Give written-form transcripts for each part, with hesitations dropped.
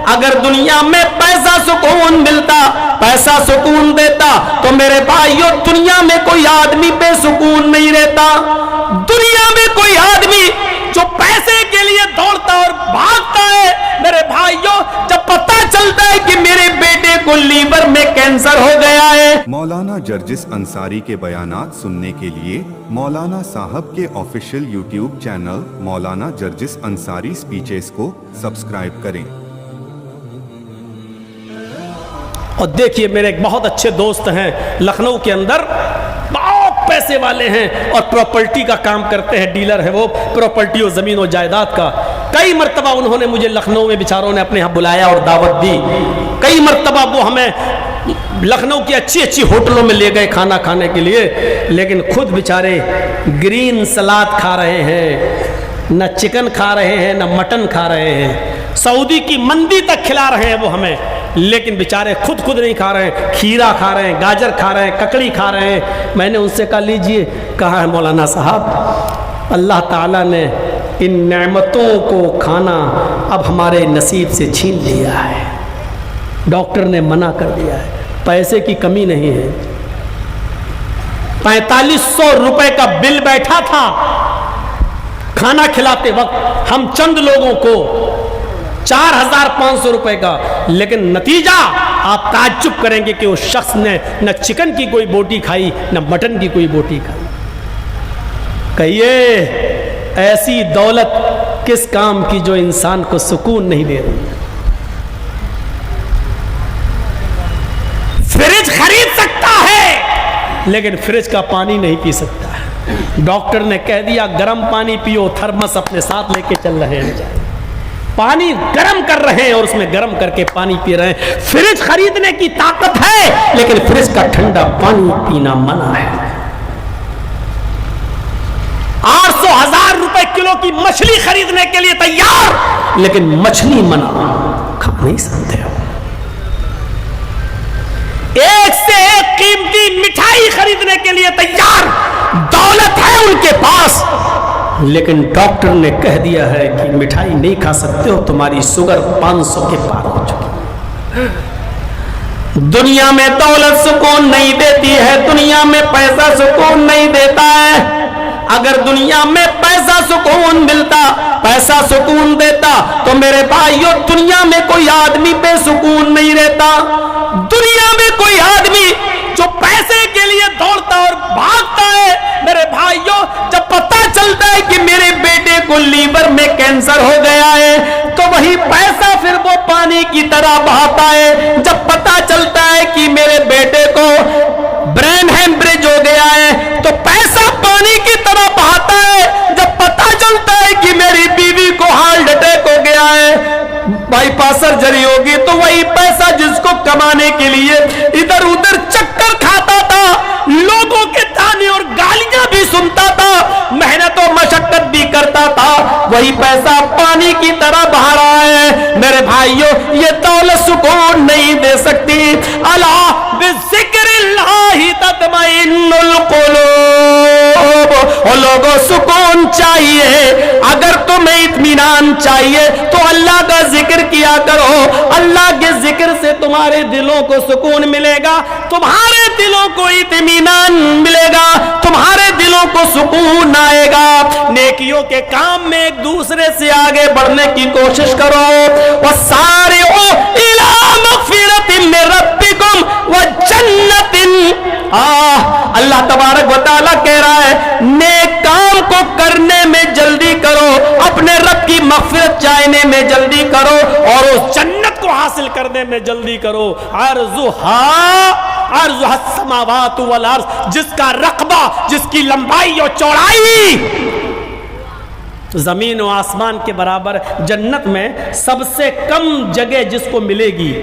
اگر دنیا میں پیسہ سکون ملتا، پیسہ سکون دیتا، تو میرے بھائیوں دنیا میں کوئی آدمی بے سکون نہیں رہتا۔ دنیا میں کوئی آدمی جو پیسے کے لیے دوڑتا اور بھاگتا ہے، میرے بھائیوں جب پتہ چلتا ہے کہ میرے بیٹے کو لیور میں کینسر ہو گیا ہے۔ مولانا جرجس انصاری کے بیانات سننے کے لیے مولانا صاحب کے آفیشیل یوٹیوب چینل مولانا جرجس انصاری سپیچز کو سبسکرائب کریں۔ اور دیکھیے میرے ایک بہت اچھے دوست ہیں لکھنؤ کے اندر، بہت پیسے والے ہیں اور پراپرٹی کا کام کرتے ہیں، ڈیلر ہے وہ پراپرٹی اور زمین و جائیداد کا۔ کئی مرتبہ انہوں نے مجھے لکھنؤ میں بیچاروں نے اپنے ہاں بلایا اور دعوت دی، کئی مرتبہ وہ ہمیں لکھنؤ کی اچھی اچھی ہوٹلوں میں لے گئے کھانا کھانے کے لیے، لیکن خود بیچارے گرین سلاد کھا رہے ہیں، نہ چکن کھا رہے ہیں نہ مٹن کھا رہے ہیں، سعودی کی مندی تک کھلا رہے ہیں وہ ہمیں، لیکن بیچارے خود نہیں کھا رہے ہیں، کھیرا کھا رہے ہیں، گاجر کھا رہے ہیں، ککڑی کھا رہے ہیں۔ میں نے ان سے کہا لیجئے، کہا ہے مولانا صاحب اللہ تعالیٰ نے ان نعمتوں کو کھانا اب ہمارے نصیب سے چھین لیا ہے، ڈاکٹر نے منع کر دیا ہے، پیسے کی کمی نہیں ہے۔ 4500 روپے کا بل بیٹھا تھا کھانا کھلاتے وقت، ہم چند لوگوں کو 4500 روپے کا، لیکن نتیجہ آپ تعجب کریں گے کہ اس شخص نے نہ چکن کی کوئی بوٹی کھائی نہ مٹن کی کوئی بوٹی کھائی۔ کہیے ایسی دولت کس کام کی جو انسان کو سکون نہیں دے رہی ہے؟ فریج خرید سکتا ہے لیکن فریج کا پانی نہیں پی سکتا ہے۔ ڈاکٹر نے کہہ دیا گرم پانی پیو، تھرمس اپنے ساتھ لے کے چل رہے ہیں، پانی گرم کر رہے ہیں اور اس میں گرم کر کے پانی پی رہے ہیں۔ فریج خریدنے کی طاقت ہے لیکن فریج کا ٹھنڈا پانی پینا منع ہے۔ 800,000 روپے کلو کی مچھلی خریدنے کے لیے تیار، لیکن مچھلی منع، کھا نہیں سکتے ہو۔ ایک سے ایک قیمتی مٹھائی خریدنے کے لیے تیار، دولت ہے ان کے پاس، لیکن ڈاکٹر نے کہہ دیا ہے کہ مٹھائی نہیں کھا سکتے ہو، تمہاری شوگر 500 کے پار ہو چکی۔ دنیا میں دولت سکون نہیں دیتی ہے، دنیا میں پیسہ سکون نہیں دیتا ہے۔ اگر دنیا میں پیسہ سکون ملتا، پیسہ سکون دیتا، تو میرے بھائیوں دنیا میں کوئی آدمی بے سکون نہیں رہتا۔ دنیا میں کوئی آدمی جو پیسے کے لیے دوڑتا اور بھاگتا ہے، میرے بھائیوں جب پتہ چلتا ہے کہ میرے بیٹے کو لیور میں کینسر ہو گیا ہے، تو وہی پیسہ پھر وہ پانی کی طرح بہاتا ہے۔ جب پتہ چلتا ہے کہ میرے بیٹے کو برین ہیمریج ہو گیا ہے، تو پیسہ پانی کی طرح بہاتا ہے۔ جب پتہ چلتا ہے کہ میری بیوی کو ہارٹ اٹیک ہو گیا ہے، بائی پاس سرجری ہوگی، تو وہی پیسہ جس کو کمانے کے لیے ادھر ادھر چکر کھاتا تھا، لوگوں کے تانے اور گالیاں بھی سنتا تھا، محنت و مشقت بھی کرتا تھا، وہی پیسہ پانی کی طرح بہا رہا ہے۔ میرے بھائیوں یہ دولت سکون نہیں دے سکتی۔ الا بذکر اللہ تطمئن القلوب، اور لوگوں سکون چاہیے، اگر تمہیں اطمینان چاہیے تو اللہ کا ذکر کیا کرو، اللہ کے ذکر سے تمہارے دلوں کو سکون ملے گا، تمہارے دلوں کو اطمینان ملے گا، تمہارے دلوں کو سکون آئے گا۔ نیکیوں کے کام میں ایک دوسرے سے آگے بڑھنے کی کوشش کرو۔ وَسَارِعُوا إِلَىٰ مَغْفِرَةٍ مِّن رَبِّكُمْ وَجَنَّةٍ، اللہ تبارک و تعالیٰ کہہ رہا ہے نیک کام کو کرنے میں جلدی کرو، اپنے رب کی مغفرت چاہنے میں جلدی کرو، اور اس جنت کو حاصل کرنے میں جلدی کرو۔ عرضها السماوات والارض، جس کا رقبہ، جس کی لمبائی اور چوڑائی زمین و آسمان کے برابر، جنت میں سب سے کم جگہ جس کو ملے گی،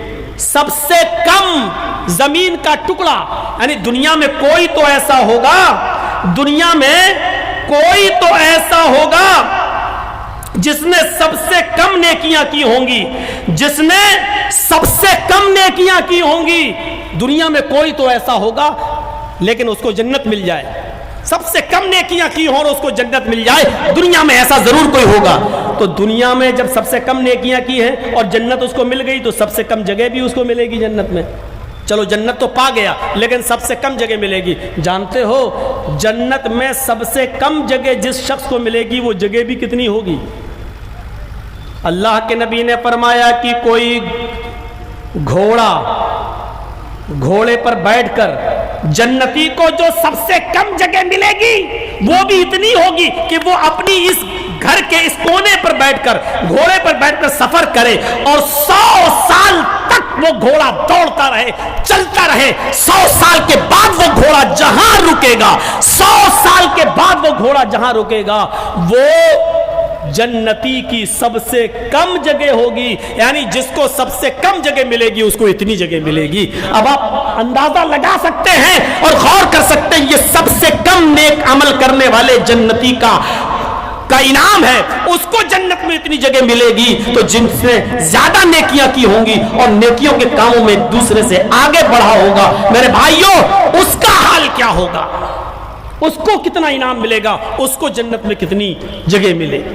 سب سے کم زمین کا ٹکڑا، یعنی دنیا میں کوئی تو ایسا ہوگا، دنیا میں کوئی تو ایسا ہوگا جس نے سب سے کم نیکیاں کی ہوں گی، جس نے سب سے کم نیکیاں کی ہوں گی، دنیا میں کوئی تو ایسا ہوگا لیکن اس کو جنت مل جائے۔ سب سے کم نیکیاں کی ہوں اور اس کو جنت مل جائے, دنیا میں ایسا ضرور کوئی ہوگا. تو دنیا میں جب سب سے کم نیکیاں کی ہیں اور جنت اس کو مل گئی تو سب سے کم جگہ بھی اس کو ملے گی جنت میں. چلو جنت تو پا گیا لیکن سب سے کم جگہ ملے گی. جانتے ہو جنت میں سب سے کم جگہ جس شخص کو ملے گی وہ جگہ بھی کتنی ہوگی؟ اللہ کے نبی نے فرمایا کہ کوئی گھوڑے پر بیٹھ کر جنتی کو جو سب سے کم جگہ ملے گی وہ بھی اتنی ہوگی کہ وہ اپنی اس گھر کے اس کونے پر بیٹھ کر, گھوڑے پر بیٹھ کر سفر کرے اور 100 سال تک وہ گھوڑا دوڑتا رہے, چلتا رہے. 100 سال کے بعد وہ گھوڑا جہاں رکے گا, 100 سال کے بعد وہ گھوڑا جہاں رکے گا وہ جنتی کی سب سے کم جگہ ہوگی. یعنی جس کو سب سے کم جگہ ملے گی اس کو اتنی جگہ ملے گی. اب آپ اندازہ لگا سکتے ہیں اور غور کر سکتے ہیں, یہ سب سے کم نیک عمل کرنے والے جنتی کا انعام ہے, اس کو جنت میں اتنی جگہ ملے گی. تو جن سے زیادہ نیکیاں کی ہوں گی اور نیکیوں کے کاموں میں دوسرے سے آگے بڑھا ہوگا, میرے بھائیوں اس کا حال کیا ہوگا؟ اس کو کتنا انعام ملے گا, اس کو جنت میں کتنی جگہ ملے گی.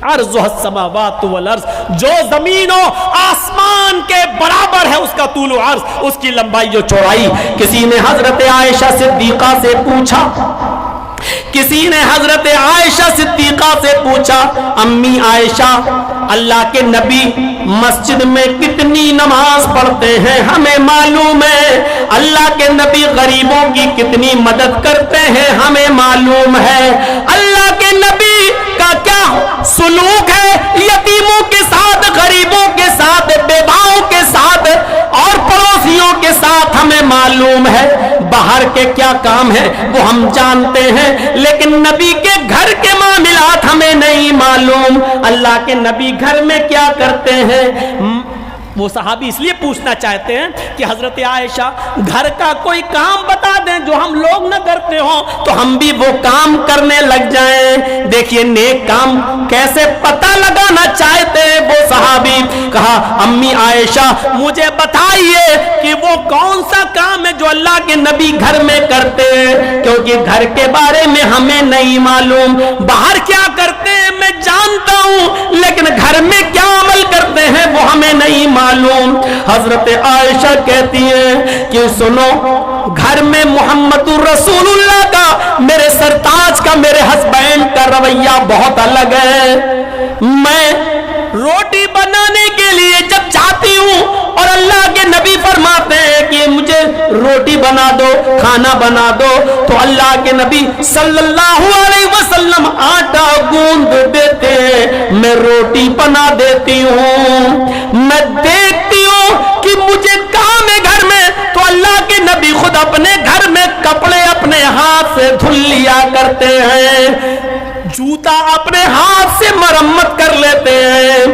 عرضها السماوات والارض, جو زمین و آسمان کے برابر ہے اس کا طول و عرض, اس کی لمبائی و چوڑائی. کسی نے حضرت عائشہ صدیقہ سے پوچھا, امی عائشہ اللہ کے نبی مسجد میں کتنی نماز پڑھتے ہیں ہمیں معلوم ہے, اللہ کے نبی غریبوں کی کتنی مدد کرتے ہیں ہمیں معلوم ہے, اللہ کے نبی کا کیا سلوک ہے یتیموں کے ساتھ, غریبوں کے ساتھ, بیواؤں کے ساتھ اور پڑوسیوں کے ساتھ ہمیں معلوم ہے. باہر کے کیا کام ہے وہ ہم جانتے ہیں لیکن نبی کے گھر کے معاملات ہمیں نہیں معلوم. اللہ کے نبی گھر میں کیا کرتے ہیں؟ وہ صحابی اس لیے پوچھنا چاہتے ہیں کہ حضرت عائشہ گھر کا کوئی کام بتا دیں جو ہم لوگ نہ کرتے ہوں تو ہم بھی وہ کام کرنے لگ جائیں. دیکھیے نیک کام کیسے پتہ لگانا چاہتے ہیں وہ صحابی. کہا امی عائشہ مجھے بتائیے کہ وہ کون سا کام ہے جو اللہ کے نبی گھر میں کرتے ہیں, کیونکہ گھر کے بارے میں ہمیں نہیں معلوم. باہر کیا کرتے ہیں میں جانتا ہوں لیکن گھر میں کیا عمل کرتے ہیں وہ ہمیں نہیں معلوم. حضرت عائشہ کہتی ہیں کہ سنو, گھر میں محمد رسول اللہ کا, میرے سرتاج کا, میرے ہسبینڈ کا رویہ بہت الگ ہے. میں روٹی بنانے کے لیے جب جاتی ہوں اور اللہ کے نبی فرماتے ہیں کہ مجھے روٹی بنا دو, کھانا بنا دو, تو اللہ کے نبی صلی اللہ علیہ وسلم آٹا گوندھ دیتے ہیں, میں روٹی بنا دیتی ہوں. میں دیکھتی ہوں کہ مجھے کام ہے گھر میں, تو اللہ کے نبی خود اپنے گھر میں کپڑے اپنے ہاتھ سے دھل لیا کرتے ہیں, جوتا اپنے ہاتھ سے مرمت کر لیتے ہیں,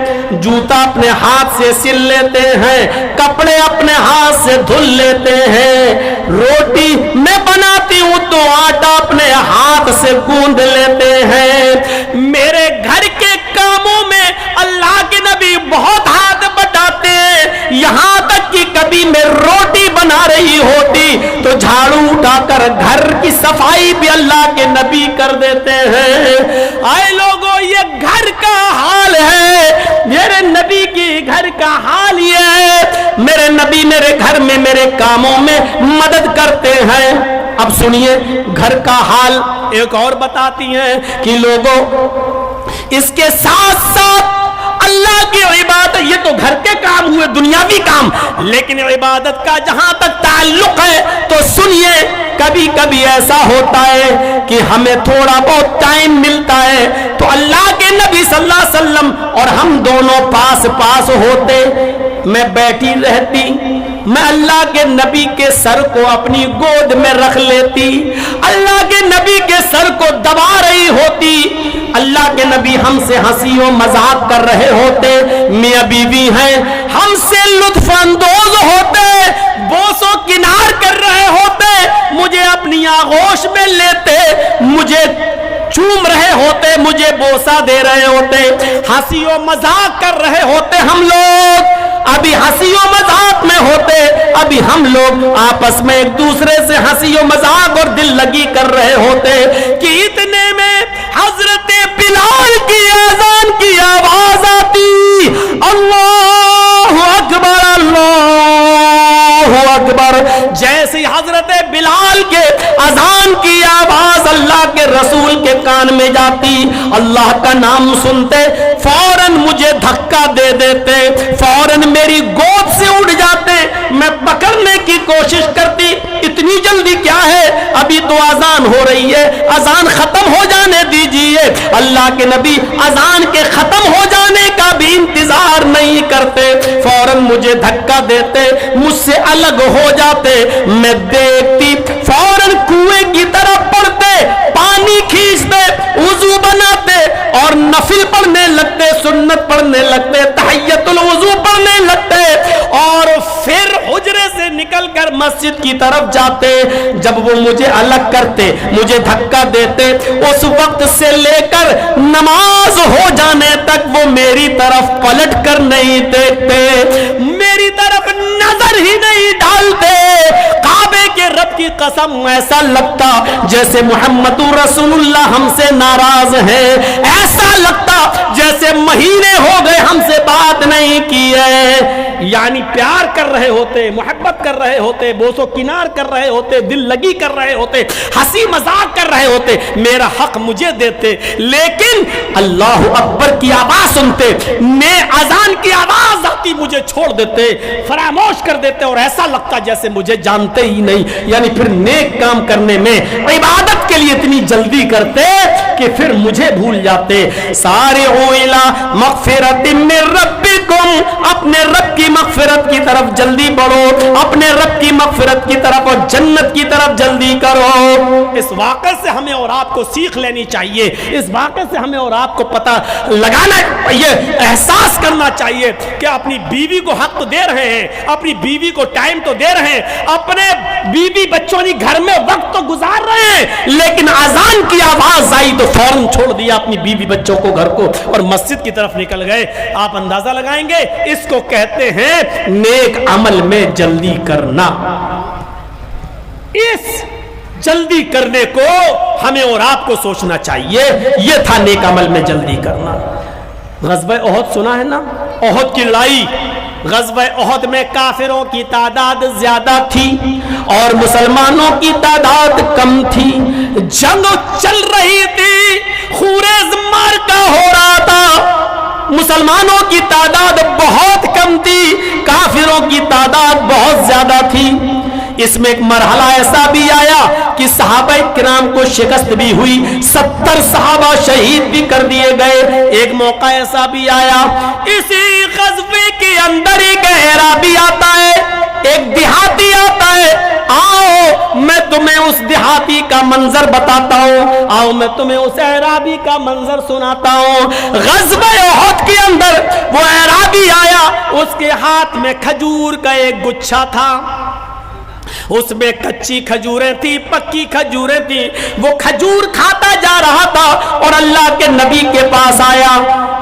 جوتا اپنے ہاتھ سے سل لیتے ہیں, کپڑے اپنے ہاتھ سے دھل لیتے ہیں. روٹی میں بناتی ہوں تو آٹا اپنے ہاتھ سے گوندھ لیتے ہیں. میرے گھر کے کاموں میں اللہ کے نبی بہت ہاتھ بٹاتے ہیں, یہاں تک کہ کبھی میں روٹی بنا رہی ہوتی تو جھاڑو اٹھا کر گھر کی صفائی بھی اللہ کے نبی کر دیتے ہیں. آئے لوگوں, یہ گھر کا حال ہے, میرے نبی کی گھر کا حال یہ ہے. میرے نبی میرے گھر میں میرے کاموں میں مدد کرتے ہیں. اب سنیے گھر کا حال ایک اور بتاتی ہیں کہ لوگوں اس کے ساتھ ساتھ اللہ کی عبادت, یہ تو گھر کے کام ہوئے دنیاوی کام, لیکن عبادت کا جہاں تک تعلق ہے تو سنیے کبھی کبھی ایسا ہوتا ہے کہ ہمیں تھوڑا بہت ٹائم ملتا ہے تو اللہ کے نبی صلی اللہ علیہ وسلم اور ہم دونوں پاس پاس ہوتے, میں بیٹھی رہتی, میں اللہ کے نبی کے سر کو اپنی گود میں رکھ لیتی, اللہ کے نبی کے سر کو دبا رہی ہوتی, اللہ کے نبی ہم سے ہنسی و مذاق کر رہے ہوتے, میاں بیوی ہیں ہم سے لطف اندوز ہوتے, بوس و کنار کر رہے ہوتے, مجھے اپنی آغوش میں لیتے, مجھے چوم رہے ہوتے, مجھے بوسا دے رہے ہوتے, ہنسی و مذاق کر رہے ہوتے ہم لوگ. ابھی ہنسی و مذاق میں ہوتے، ابھی ہم لوگ آپس میں ایک دوسرے سے ہنسی و مذاق اور دل لگی کر رہے ہوتے کہ اتنے میں حضرت بلال کی اذان کی آواز آتی، اللہ اکبر اللہ اکبر۔ جیسے حضرت بلال کے اذان کی آواز اللہ کے رسول کے کان میں جاتی، اللہ کا نام سنتے فوراً مجھے دھکا دے دیتے، فوراً میری گود سے اٹھ جاتے، میں پکڑنے کی کوشش کرتی، اتنی جلدی کیا ہے، ابھی تو اذان ہو رہی ہے، اذان ختم ہو جانے دیجئے۔ اللہ کے نبی اذان کے ختم ہو جانے کا بھی انتظار نہیں کرتے، فوراً مجھے دھکا دیتے، مجھ سے الگ ہو جاتے، میں دیکھتی فوراً کنویں کی طرف پڑتے، پانی کھینچتے، وضو بناتے اور نفل پڑھنے لگتے، سنت پڑھنے لگتے، تحیت الوضو پڑھنے لگتے اور پھر حجرے سے نکل کر مسجد کی طرف جاتے۔ جب وہ مجھے الگ کرتے، مجھے دھکا دیتے، اس وقت سے لے کر نماز ہو جانے تک وہ میری طرف پلٹ کر نہیں دیکھتے، میری طرف نظر ہی نہیں ڈالتے۔ کعبے کے رب کی قسم ایسا لگتا جیسے محمد رسول اللہ ہم سے ناراض ہیں، ایسا لگتا جیسے مہینے ہو گئے ہم سے بات نہیں کی ہے۔ یعنی پیار کر رہے ہوتے، محبت کر رہے ہوتے، بوس و کنار کر رہے ہوتے، دل لگی کر رہے ہوتے، ہنسی مذاق کر رہے ہوتے، میرا حق مجھے دیتے، لیکن اللہ اکبر کی آواز سنتے، اذان کی آواز آتی، مجھے چھوڑ دیتے، فراموش کر دیتے اور ایسا لگتا جیسے مجھے جانتے ہی نہیں۔ یعنی پھر نیک کام کرنے میں، عبادت کے لیے اتنی جلدی کرتے کہ پھر مجھے بھول جاتے۔ سارعوا الی مغفرۃ من ربکم، اپنے رب کی مغفرت کی طرف جلدی بڑھو، اپنے رب کی مغفرت کی طرف اور جنت کی طرف جلدی کرو۔ اس واقعے سے ہمیں اور آپ کو سیکھ لینی چاہیے، اس واقعے سے ہمیں اور آپ کو پتہ لگانا، یہ احساس کرنا چاہیے کہ اپنی بیوی کو حق تو دے رہے ہیں، اپنی بیوی کو ٹائم تو دے رہے ہیں، اپنے بیوی بچوں کی گھر میں وقت تو گزار رہے ہیں، لیکن اذان کی آواز آئی تو فوراً چھوڑ دیا اپنی بیوی بچوں کو، گھر کو، اور مسجد کی طرف نکل گئے۔ آپ اندازہ لگائیں گے، اس کو کہتے ہیں نیک عمل میں جلدی کرنا۔ اس جلدی کرنے کو ہمیں اور آپ کو سوچنا چاہیے، یہ تھا نیک عمل میں جلدی کرنا۔ غزوہ احد سنا ہے نا، احد کی لڑائی۔ غزوہ احد میں کافروں کی تعداد زیادہ تھی اور مسلمانوں کی تعداد کم تھی، جنگ چل رہی تھی، خونریز معرکہ ہو رہا تھا، مسلمانوں کی تعداد بہت کم تھی، کافروں کی تعداد بہت زیادہ تھی۔ اس میں ایک مرحلہ ایسا بھی آیا کہ صحابہ کرام کو شکست بھی ہوئی، 70 صحابہ شہید بھی کر دیے گئے۔ ایک موقع ایسا بھی آیا، اسی غزوے کے اندر ایک اعرابی آتا ہے، ایک دیہاتی آتا ہے، آؤ میں تمہیں اس دیہاتی کا منظر بتاتا ہوں، آؤ میں تمہیں اس اعرابی کا منظر سناتا ہوں۔ غزوہ احد کے اندر وہ اعرابی آیا، اس کے ہاتھ میں کھجور کا ایک گچھا تھا، اس میں کچی کھجوریں تھی، پکی کھجوریں تھی، وہ کھجور کھاتا جا رہا تھا اور اللہ کے نبی کے پاس آیا،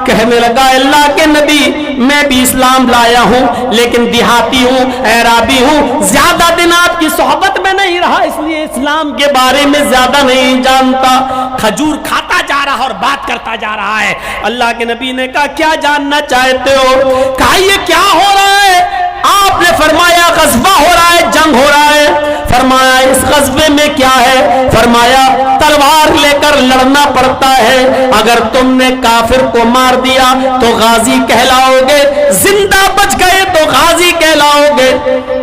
کہنے لگا اللہ کے نبی میں بھی اسلام لایا ہوں لیکن دیہاتی ہوں، اعرابی ہوں، زیادہ دن آپ کی صحبت میں نہیں رہا، اس لیے اسلام کے بارے میں زیادہ نہیں جانتا۔ کھجور کھاتا جا رہا اور بات کرتا جا رہا ہے۔ اللہ کے نبی نے کہا کیا جاننا چاہتے ہو؟ کہا یہ کیا ہو رہا ہے؟ آپ نے فرمایا غزوہ ہو رہا ہے، جنگ ہو رہا ہے۔ فرمایا اس غزوے میں کیا ہے؟ فرمایا تلوار لے کر لڑنا پڑتا ہے، اگر تم نے کافر کو مار دیا تو غازی کہلاؤ گے، زندہ بچ گئے تو غازی کہلاؤ گے۔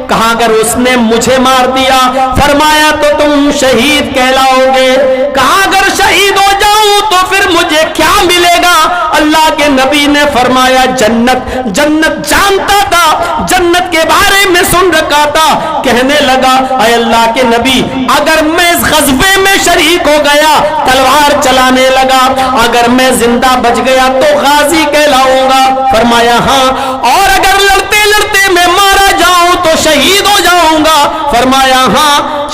کہا اگر اس نے مجھے مار دیا، فرمایا تو تم شہید کہلاؤ گے۔ کہا اگر شہید ہو جاؤں تو پھر مجھے کیا ملے گا؟ اللہ کے نبی نے فرمایا جنت۔ جنت جانتا تھا، جنت کے بارے میں سن رکھا تھا، کہنے لگا اے اللہ کے نبی اگر میں اس غزوے میں شریک ہو گیا، تلوار چلانے لگا، اگر میں زندہ بچ گیا تو غازی کہلاؤں گا۔ فرمایا ہاں، اور اگر لڑتے لڑتے میں مارا جاؤں تو شہید ہو جاؤں گا۔ فرمایا ہاں،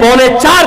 3:45